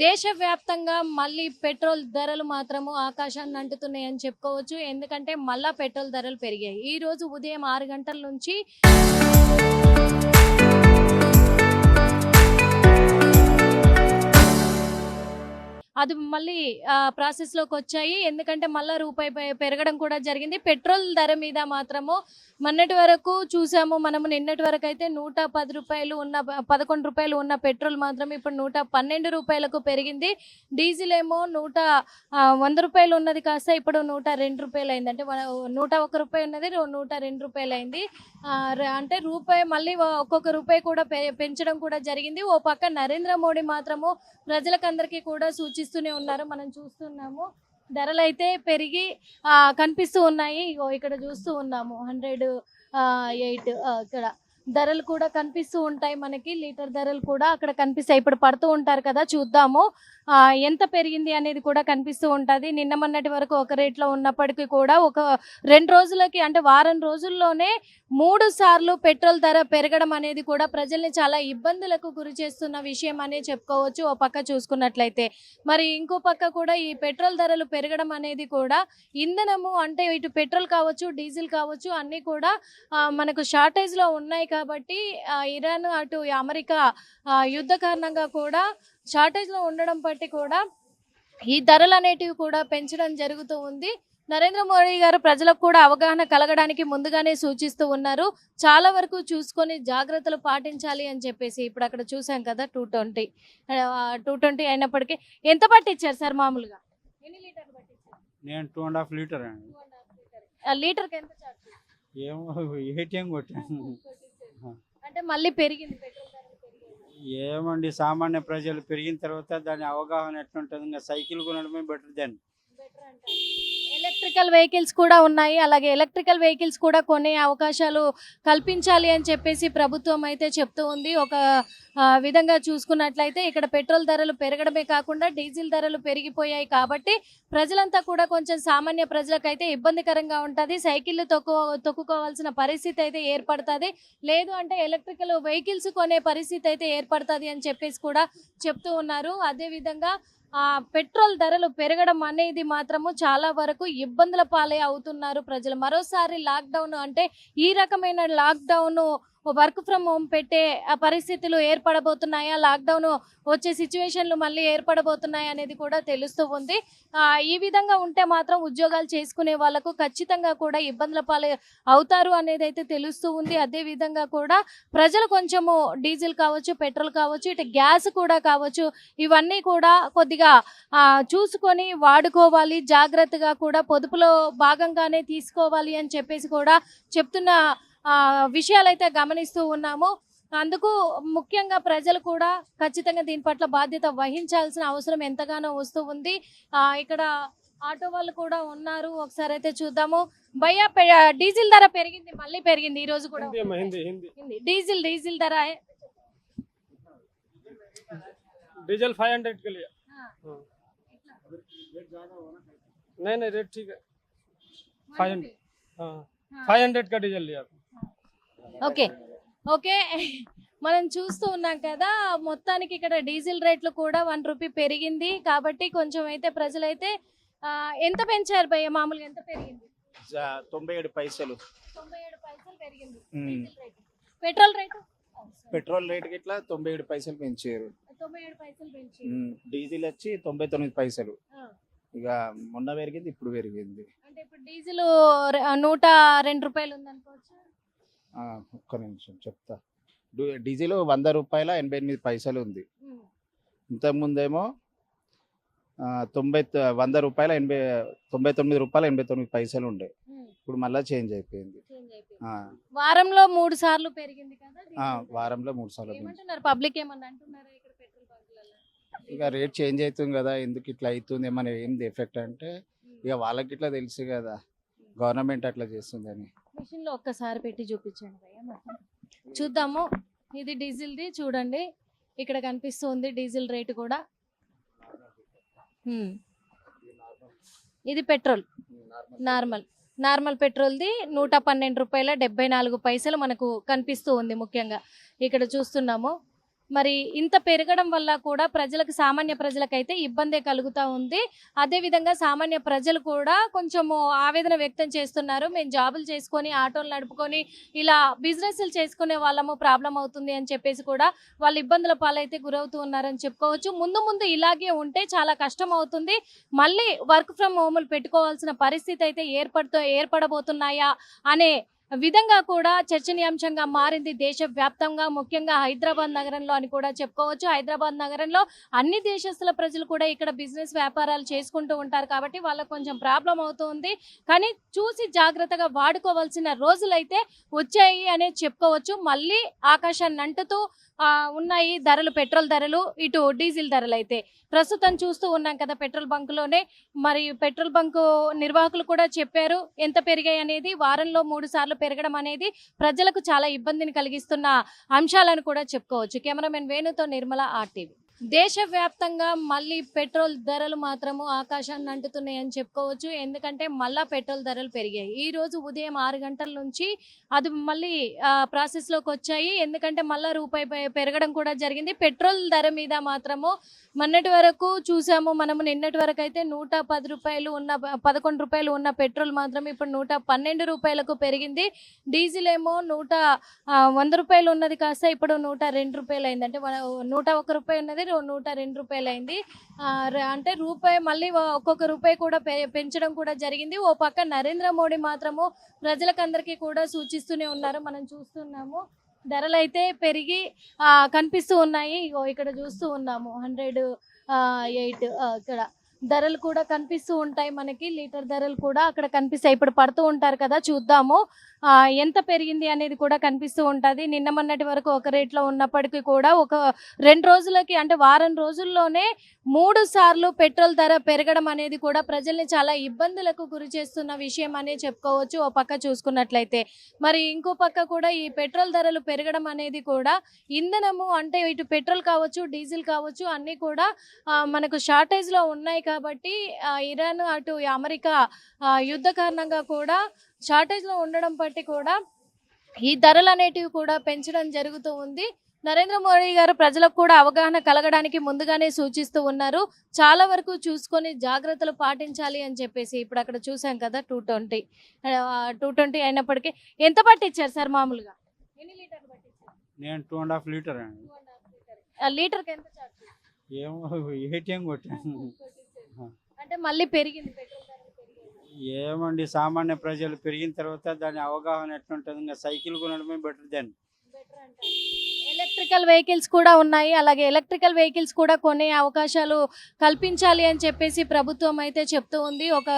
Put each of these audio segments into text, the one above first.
దేశవ్యాప్తంగా మళ్ళీ పెట్రోల్ ధరలు మాత్రము ఆకాశాన్ని అంటుతున్నాయని చెప్పుకోవచ్చు. ఎందుకంటే మళ్ళా పెట్రోల్ ధరలు పెరిగాయి. ఈ రోజు ఉదయం 6 గంటల నుంచి అది మళ్ళీ ప్రాసెస్‌లోకి వచ్చాయి. ఎందుకంటే మళ్ళా రూపాయి పెరగడం కూడా జరిగింది. పెట్రోల్ ధర మీద మాత్రము మొన్నటి వరకు చూసాము మనము. నిన్నటి వరకైతే రూ. 110 ఉన్న రూ. 11 ఉన్న పెట్రోల్ మాత్రం ఇప్పుడు రూ. 112కు పెరిగింది. డీజిల్ ఏమో రూ. 100 ఉన్నది కాస్త ఇప్పుడు రూ. 102 అయింది. అంటే రూ. 101 ఉన్నది రూ. 102 అయింది. అంటే రూపాయి మళ్ళీ ఒక్కొక్క రూపాయి కూడా పెంచడం కూడా జరిగింది. ఓ పక్క నరేంద్ర మోడీ మాత్రము ప్రజలకందరికీ కూడా సూచిస్తూనే ఉన్నారు. మనం చూస్తున్నాము ధరలు అయితే పెరిగి కనిపిస్తూ ఉన్నాయి. ఇగో ఇక్కడ చూస్తూ ఉన్నాము 108 ఇక్కడ ధరలు కూడా కనిపిస్తూ ఉంటాయి మనకి. లీటర్ ధరలు కూడా అక్కడ కనిపిస్తాయి. ఇప్పుడు పడుతూ ఉంటారు కదా, చూద్దాము ఎంత పెరిగింది అనేది కూడా కనిపిస్తూ ఉంటుంది. నిన్న మొన్నటి వరకు ఒక రేట్లో ఉన్నప్పటికీ కూడా ఒక 2 రోజులకి అంటే వారం రోజుల్లోనే 3 సార్లు పెట్రోల్ ధర పెరగడం అనేది కూడా ప్రజల్ని చాలా ఇబ్బందులకు గురి చేస్తున్న విషయం అనే చెప్పుకోవచ్చు. ఓ పక్క చూసుకున్నట్లయితే మరి ఇంకో పక్క కూడా ఈ పెట్రోల్ ధరలు పెరగడం అనేది కూడా ఇంధనము అంటే ఇటు పెట్రోల్ కావచ్చు, డీజిల్ కావచ్చు అన్నీ కూడా మనకు షార్టేజ్లో ఉన్నాయి. కాబట్టి ఇరాన్ అటు అమెరికా యుద్ధ కారణంగా కూడా షార్టేజ్లో ఉండడం బట్టి కూడా ఈ ధరలు అనేటివి కూడా పెంచడం జరుగుతూ ఉంది. నరేంద్ర మోడీ గారు ప్రజలకు కూడా అవగాహన కలగడానికి ముందుగానే సూచిస్తూ ఉన్నారు. చాలా వరకు చూసుకొని జాగ్రత్తలు పాటించాలి అని చెప్పేసి. ఇప్పుడు అక్కడ చూసాం కదా 220 అయినప్పటికీ ఎంత పట్టించారు సార్ మామూలుగా? ఎన్ని లీటర్లు పట్టించారు? నేను 2.5 లీటర్ అండి. లీటర్కి ఎంత చార్జ్? ఏమో ఏటీఎం కొట్టాను. అంటే మళ్ళీ పెరిగింది పెట్రోల్ ధర. ఏమండి సామాన్య ప్రజలు పెరిగిన తర్వాత దాని అవగాహన ఎట్లుంటుంది? ఇంకా సైకిల్ కొనడమే బెటర్ దాన్ని. ఎలక్ట్రికల్ వెహికల్స్ కూడా ఉన్నాయి. అలాగే ఎలక్ట్రికల్ వెహికల్స్ కూడా కొనే అవకాశాలు కల్పించాలి అని చెప్పేసి ప్రభుత్వం అయితే చెప్తూ ఉంది. ఒక విధంగా చూసుకున్నట్లయితే ఇక్కడ పెట్రోల్ ధరలు పెరగడమే కాకుండా డీజిల్ ధరలు పెరిగిపోయాయి. కాబట్టి ప్రజలంతా కూడా కొంచెం సామాన్య ప్రజలకైతే ఇబ్బందికరంగా ఉంటుంది. సైకిళ్ళు తొక్కుకోవాల్సిన పరిస్థితి అయితే ఏర్పడుతుంది. లేదు అంటే ఎలక్ట్రికల్ వెహికల్స్ కొనే పరిస్థితి అయితే ఏర్పడుతుంది అని చెప్పేసి కూడా చెప్తూ ఉన్నారు. అదేవిధంగా పెట్రోల్ ధరలు పెరగడం అనేది మాత్రము చాలా వరకు ఇబ్బందుల పాలే అవుతున్నారు ప్రజలు. మరోసారి లాక్డౌన్ అంటే ఈ రకమైన లాక్డౌన్ వర్క్ ఫ్రమ్ హోమ్ పెట్టే పరిస్థితులు ఏర్పడబోతున్నాయా, లాక్డౌన్ వచ్చే సిచ్యువేషన్లు మళ్ళీ ఏర్పడబోతున్నాయి అనేది కూడా తెలుస్తూ ఉంది. ఈ విధంగా ఉంటే మాత్రం ఉద్యోగాలు చేసుకునే వాళ్ళకు ఖచ్చితంగా కూడా ఇబ్బందుల పాలు అవుతారు అనేది అయితే తెలుస్తూ ఉంది. అదేవిధంగా కూడా ప్రజలు కొంచెము డీజిల్ కావచ్చు, పెట్రోల్ కావచ్చు, ఇటు గ్యాస్ కూడా కావచ్చు, ఇవన్నీ కూడా కొద్దిగా చూసుకొని వాడుకోవాలి. జాగ్రత్తగా కూడా పొదుపులో భాగంగానే తీసుకోవాలి అని చెప్పేసి కూడా చెప్తున్న విషయాలైతే గమనిస్తూ ఉన్నాము. అందుకు ముఖ్యంగా ప్రజలు కూడా ఖచ్చితంగా దీని పట్ల బాధ్యత వహించాల్సిన అవసరం ఎంతగానో వస్తూ ఉంది. ఇక్కడ ఆటో వాళ్ళు కూడా ఉన్నారు. ఒకసారి అయితే చూద్దాము. భయ్యా డీజిల్ ధర పెరిగింది, మళ్ళీ పెరిగింది ఈ రోజు కూడా. డీజిల్ ధర डीजल 500 के लिए। नहीं रेट ठीक है। 500 हाँ 500 का डीजल लिया। ఓకే ఓకే మనం చూస్తూ ఉన్నాం కదా, మొత్తానికి ఇక్కడ డీజిల్ రేట్లు కూడా 1 రూపీ పెరిగింది. కాబట్టి కొంచెం అయితే ప్రజలైతే ఎంత పెంచారు భయ్య? మామూలుగా ఎంత పెరిగింది? 97 పైసలు. 97 పైసలు పెరిగింది diesel rate. Petrol rate? Petrol rate గిట్లా 97 పైసలు పెంచారు. 97 పైసలు పెంచారు. డీజిల్ వచ్చి 99 పైసలు. ఇక మొన్న పెరిగింది, ఇప్పుడు పెరిగింది. అంటే ఇప్పుడు డీజిల్ 102 రూపాయలు ఉంది అనుకోవచ్చు. ఒక్క నిమిషం చెప్తా. డీజిల్ 100 రూపాయల 88 పైసలు ఉంది. ఇంతకుముందేమో 100 రూపాయల 99 రూపాయల 89 పైసలు ఉండే. ఇప్పుడు మళ్ళీ చేంజ్ అయిపోయింది. వారంలో 3 సార్లు పెరిగింది కదా. వారంలో 3 సార్లు. పబ్లిక్ ఏమన్నా అంటున్నారా ఇక్కడ పెట్రోల్ బంకులలో? ఇక రేట్ చేంజ్ అవుతుంది కదా, ఎందుకు ఇట్లా అవుతుంది ఏమన్నా ఏంది ఎఫెక్ట్ అంటే ఇక వాళ్ళకి ఇట్లా తెలుసు కదా, గవర్నమెంట్ అట్లా చేస్తుంది అని. మిషన్ లో ఒక్కసారి పెట్టి చూపించండి భయ్య, చూద్దాము. ఇది డీజిల్ది చూడండి, ఇక్కడ కనిపిస్తుంది డీజిల్ రేటు కూడా. ఇది పెట్రోల్ నార్మల్ పెట్రోల్ది 112 రూపాయల 74 పైసలు మనకు కనిపిస్తూ ఉంది. ముఖ్యంగా ఇక్కడ చూస్తున్నాము మరి ఇంత పెరగడం వల్ల కూడా ప్రజలకు సామాన్య ప్రజలకైతే ఇబ్బందే కలుగుతూ ఉంది. అదేవిధంగా సామాన్య ప్రజలు కూడా కొంచెము ఆవేదన వ్యక్తం చేస్తున్నారు. మేము జాబులు చేసుకొని ఆటోలు నడుపుకొని ఇలా బిజినెస్లు చేసుకునే వాళ్ళము ప్రాబ్లం అవుతుంది అని చెప్పేసి కూడా వాళ్ళు ఇబ్బందుల పాలైతే గురవుతూ ఉన్నారని చెప్పుకోవచ్చు. ముందు ముందు ఇలాగే ఉంటే చాలా కష్టం అవుతుంది. మళ్ళీ వర్క్ ఫ్రమ్ హోమ్లు పెట్టుకోవాల్సిన పరిస్థితి అయితే ఏర్పడబోతున్నాయా అనే విధంగా కూడా చర్చనీయాంశంగా మారింది దేశవ్యాప్తంగా, ముఖ్యంగా హైదరాబాద్ నగరంలో అని కూడా చెప్పుకోవచ్చు. హైదరాబాద్ నగరంలో అన్ని దేశస్తుల ప్రజలు కూడా ఇక్కడ బిజినెస్ వ్యాపారాలు చేసుకుంటూ ఉంటారు కాబట్టి వాళ్ళకు కొంచెం ప్రాబ్లం అవుతుంది. కానీ చూసి జాగ్రత్తగా వాడుకోవాల్సిన రోజులైతే వచ్చాయి అనే చెప్పుకోవచ్చు. మళ్ళీ ఆకాశాన్ని అంటుతూ ఉన్నాయి ధరలు, పెట్రోల్ ధరలు, ఇటు డీజిల్ ధరలు అయితే ప్రస్తుతం చూస్తూ ఉన్నాం కదా పెట్రోల్ బంకులోనే. మరి పెట్రోల్ బంకు నిర్వాహకులు కూడా చెప్పారు ఎంత పెరిగాయి అనేది. వారంలో 3 సార్లు పెరగడం అనేది ప్రజలకు చాలా ఇబ్బందిని కలిగిస్తున్న అంశాలను కూడా చెప్పుకోవచ్చు. కెమెరామెన్ వేణుతో నిర్మల, RTV. దేశవ్యాప్తంగా మళ్ళీ పెట్రోల్ ధరలు మాత్రము ఆకాశాన్ని అంటుతున్నాయని చెప్పుకోవచ్చు. ఎందుకంటే మళ్ళా పెట్రోల్ ధరలు పెరిగాయి. ఈ రోజు ఉదయం 6 గంటల నుంచి అది మళ్ళీ ప్రాసెస్లోకి వచ్చాయి. ఎందుకంటే మళ్ళా రూపాయి పెరగడం కూడా జరిగింది. పెట్రోల్ ధర మీద మాత్రము మొన్నటి వరకు చూసాము మనము. నిన్నటి వరకు అయితే 110 రూపాయలు ఉన్న 11 రూపాయలు ఉన్న పెట్రోల్ మాత్రం ఇప్పుడు 112 రూపాయలకు పెరిగింది. డీజిల్ ఏమో 100 రూపాయలు ఉన్నది కాస్త ఇప్పుడు 102 రూపాయలు అయింది. అంటే 101 రూపాయి ఉన్నది 102 రూపాయలు అయింది. అంటే రూపాయి మళ్ళీ ఒక్కొక్క రూపాయి కూడా పెంచడం కూడా జరిగింది. ఓ పక్క నరేంద్ర మోడీ మాత్రము ప్రజలకందరికీ కూడా సూచిస్తూనే ఉన్నారు. మనం చూస్తున్నాము ధరలు అయితే పెరిగి కనిపిస్తూ ఉన్నాయి. ఇక్కడ చూస్తూ ఉన్నాము 108 ఇక్కడ ధరలు కూడా కనిపిస్తూ ఉంటాయి మనకి. లీటర్ ధరలు కూడా అక్కడ కనిపిస్తాయి. ఇప్పుడు పడుతూ ఉంటారు కదా, చూద్దాము ఎంత పెరిగింది అనేది కూడా కనిపిస్తూ ఉంటుంది. నిన్న మొన్నటి వరకు ఒక రేట్లో ఉన్నప్పటికీ కూడా ఒక 2 రోజులకి అంటే వారం రోజుల్లోనే 3 సార్లు పెట్రోల్ ధర పెరగడం అనేది కూడా ప్రజల్ని చాలా ఇబ్బందులకు గురి చేస్తున్న విషయం అనే చెప్పుకోవచ్చు. ఓ పక్క చూసుకున్నట్లయితే మరి ఇంకో పక్క కూడా ఈ పెట్రోల్ ధరలు పెరగడం అనేది కూడా ఇంధనము అంటే ఇటు పెట్రోల్ కావచ్చు, డీజిల్ కావచ్చు అన్నీ కూడా మనకు షార్టేజ్లో ఉన్నాయి కాబట్టి ఇరాన్ అటు అమెరికా యుద్ధ కారణంగా కూడా షార్టేజ్లో ఉండడం బట్టి కూడా ఈ ధరలు అనేటివి కూడా పెంచడం జరుగుతూ ఉంది. నరేంద్ర మోడీ గారు ప్రజలకు కూడా అవగాహన కలగడానికి ముందుగానే సూచిస్తూ ఉన్నారు. చాలా వరకు చూసుకొని జాగ్రత్తలు పాటించాలి అని చెప్పేసి. ఇప్పుడు అక్కడ చూసాం కదా 220 అయినప్పటికీ ఎంత పట్టించారు సార్ మామూలుగా? ఎన్ని లీటర్లు పట్టించారు? నేను 2.5 లీటర్ అండి. లీటర్కి ఎంత చార్జ్? ఏమో ATM కొట్టాను. అంటే మళ్ళీ పెరిగింది పెట్రోల్ ధర. ఏమండి సామాన్య ప్రజలు పెరిగిన తర్వాత దాని అవగాహన ఎట్లుంటుంది? ఇంకా సైకిల్ కొనడమే బెటర్ దాన్ని. ఎలక్ట్రికల్ వెహికల్స్ కూడా ఉన్నాయి. అలాగే ఎలక్ట్రికల్ వెహికల్స్ కూడా కొనే అవకాశాలు కల్పించాలి అని చెప్పేసి ప్రభుత్వం అయితే చెప్తూ ఉంది. ఒక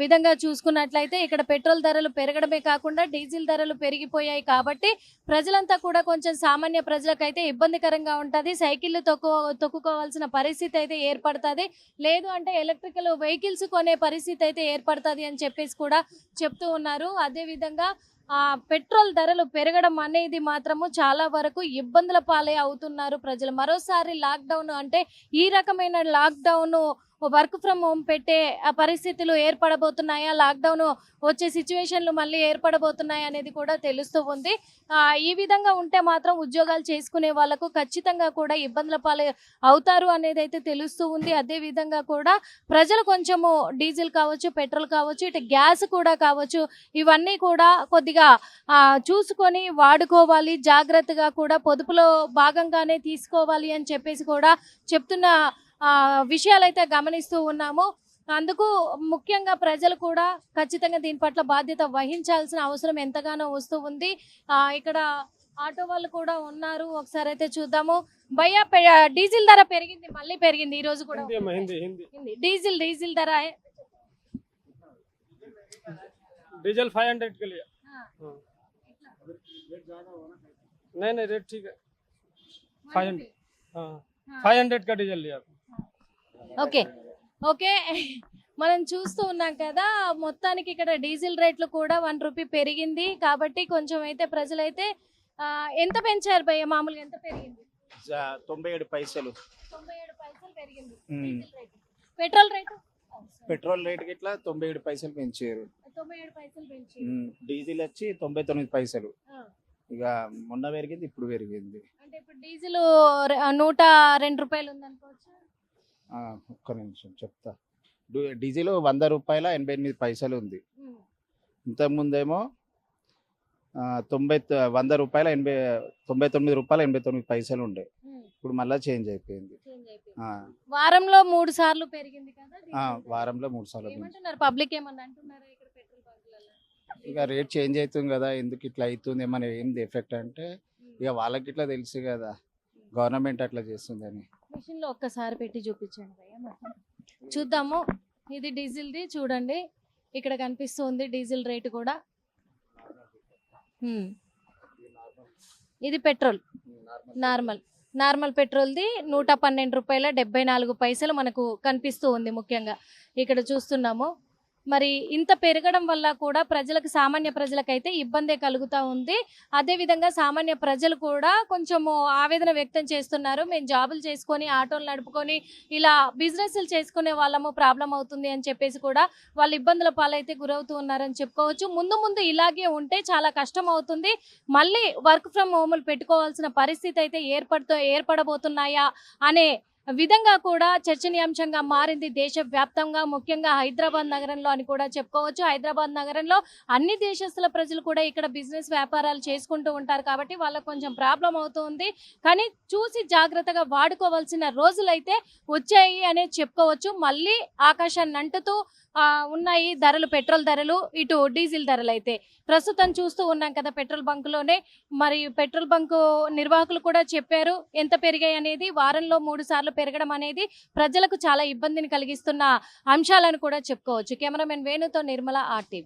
విధంగా చూసుకున్నట్లయితే ఇక్కడ పెట్రోల్ ధరలు పెరగడమే కాకుండా డీజిల్ ధరలు పెరిగిపోయాయి కాబట్టి ప్రజలంతా కూడా కొంచెం సామాన్య ప్రజలకైతే ఇబ్బందికరంగా ఉంటుంది. సైకిళ్ళు తొక్కుకోవాల్సిన పరిస్థితి అయితే ఏర్పడుతుంది. లేదు అంటే ఎలక్ట్రికల్ వెహికల్స్ కొనే పరిస్థితి అయితే ఏర్పడుతుంది అని చెప్పేసి కూడా చెప్తూ ఉన్నారు. అదేవిధంగా పెట్రోల్ ధరలు పెరగడం అనేది మాత్రము చాలా వరకు ఇబ్బందుల పాలే అవుతున్నారు ప్రజలు. మరోసారి లాక్డౌన్ అంటే ఈ రకమైన లాక్డౌన్ వర్క్ ఫ్రమ్ హోమ్ పెట్టే పరిస్థితులు ఏర్పడబోతున్నాయా, లాక్డౌన్ వచ్చే సిచ్యువేషన్లు మళ్ళీ ఏర్పడబోతున్నాయా అనేది కూడా తెలుస్తూ ఉంది. ఈ విధంగా ఉంటే మాత్రం ఉద్యోగాలు చేసుకునే వాళ్ళకు ఖచ్చితంగా కూడా ఇబ్బందుల పాలు అవుతారు అనేది అయితే తెలుస్తూ ఉంది. అదే విధంగా కూడా ప్రజలు కొంచెము డీజిల్ కావచ్చు, పెట్రోల్ కావచ్చు, ఇటు గ్యాస్ కూడా కావచ్చు, ఇవన్నీ కూడా కొద్దిగా చూసుకొని వాడుకోవాలి, జాగ్రత్తగా కూడా పొదుపులో భాగంగానే తీసుకోవాలి అని చెప్పేసి కూడా చెప్తున్న విషయాలైతే గమనిస్తూ ఉన్నాము. అందుకు ముఖ్యంగా ప్రజలు కూడా ఖచ్చితంగా దీని పట్ల బాధ్యత వహించాల్సిన అవసరం ఎంతగానో వస్తూ ఉంది. ఇక్కడ ఆటో వాళ్ళు కూడా ఉన్నారు. ఒకసారి అయితే చూద్దాము. భయ్యా డీజిల్ ధర పెరిగింది, మళ్ళీ పెరిగింది ఈ రోజు కూడా. డీజిల్ ధర डीजल 500 के लिए। नहीं रेट ठीक है 500। हाँ 500 का डीजल लिया। ఓకే ఓకే మనం చూస్తూ ఉన్నాం కదా, మొత్తానికి ఇక్కడ డీజిల్ రేట్లు కూడా 1 రూపీ పెరిగింది కాబట్టి కొంచెం అయితే ప్రజలైతే ఎంత పెంచారు భయ్య? మామూలుగా ఎంత పెరిగింది? 97 పైసలు. 97 పైసలు పెరిగింది పెట్రోల్ రేటు. పెట్రోల్ రేట్ ఇట్లా 97 పైసలు పెంచారు. 97 పైసలు పెంచి డీజిల్ వచ్చి 99 పైసలు. ఇక మొన్న పెరిగింది, ఇప్పుడు పెరిగింది. అంటే ఇప్పుడు డీజిల్ 102 రూపాయలు ఉందనుకోవచ్చు. ఒక్క నిమిషం చెప్తా. డీజిల్ 100 రూపాయల 88 పైసలు ఉంది. ఉమ్, ఇంతకుముందేమో 100 రూపాయల 99 రూపాయల 89 పైసలు ఉండే. ఉమ్, ఇప్పుడు మళ్ళీ చేంజ్ అయిపోయింది. చేంజ్ అయిపోయింది. ఆ, వారంలో 3 సార్లు పెరిగింది కదా ఆ, డీజిల్ ధర. వారంలో 3 సార్లు పెంచారు. ఏమంటున్నారు పబ్లిక్, ఏమన్నా అంటున్నారా ఇక్కడ పెట్రోల్ బంకులలో? ఇక రేట్ చేంజ్ అవుతుంది కదా, ఎందుకు ఇట్లా అవుతుంది, ఏమైనా ఏంది ఎఫెక్ట్ అంటే ఇక వాళ్ళకి ఇట్లా తెలుసు కదా, గవర్నమెంట్ అట్లా చేస్తుందని. మిషన్ లో ఒక్కసారి పెట్టి చూపించండి భయ్యా మొత్తం. చూద్దాము. ఇది డీజిల్ది చూడండి, ఇక్కడ కనిపిస్తుంది డీజిల్ రేటు కూడా. ఉమ్. ఇది పెట్రోల్ నార్మల్ పెట్రోల్ది 112 రూపాయల 74 పైసలు మనకు కనిపిస్తూ ఉంది. ముఖ్యంగా ఇక్కడ చూస్తున్నాము. మరి ఇంత పెరగడం వల్ల కూడా ప్రజలకు, సామాన్య ప్రజలకైతే ఇబ్బందే కలుగుతూ ఉంది. అదేవిధంగా సామాన్య ప్రజలు కూడా కొంచెము ఆవేదన వ్యక్తం చేస్తున్నారు. మేము జాబులు చేసుకొని ఆటోలు నడుపుకొని ఇలా బిజినెస్లు చేసుకునే వాళ్ళము, ప్రాబ్లం అవుతుంది అని చెప్పేసి కూడా వాళ్ళు ఇబ్బందుల పాలైతే గురవుతూ ఉన్నారని చెప్పుకోవచ్చు. ముందు ఇలాగే ఉంటే చాలా కష్టం అవుతుంది. మళ్ళీ వర్క్ ఫ్రమ్ హోములు పెట్టుకోవాల్సిన పరిస్థితి అయితే ఏర్పడబోతున్నాయా అనే విధంగా కూడా చర్చనీయాంశంగా మారింది దేశవ్యాప్తంగా, ముఖ్యంగా హైదరాబాద్ నగరంలో అని కూడా చెప్పుకోవచ్చు. హైదరాబాద్ నగరంలో అన్ని దేశస్తుల ప్రజలు కూడా ఇక్కడ బిజినెస్ వ్యాపారాలు చేసుకుంటూ ఉంటారు కాబట్టి వాళ్ళకు కొంచెం ప్రాబ్లం అవుతుంది. కానీ చూసి జాగ్రత్తగా వాడుకోవాల్సిన రోజులైతే వచ్చాయి అనే చెప్పుకోవచ్చు. మళ్ళీ ఆకాశాన్ని అంటుతూ ఉన్నాయి ధరలు, పెట్రోల్ ధరలు, ఇటు డీజిల్ ధరలు అయితే ప్రస్తుతం చూస్తూ ఉన్నాం కదా పెట్రోల్ బంకులోనే. మరి పెట్రోల్ బంకు నిర్వాహకులు కూడా చెప్పారు ఎంత పెరిగాయి అనేది. వారంలో 3 సార్లు పెరగడం అనేది ప్రజలకు చాలా ఇబ్బందిని కలిగిస్తున్న అంశాలను కూడా చెప్పుకోవచ్చు. కెమెరామెన్ వేణుతో నిర్మల, RTV.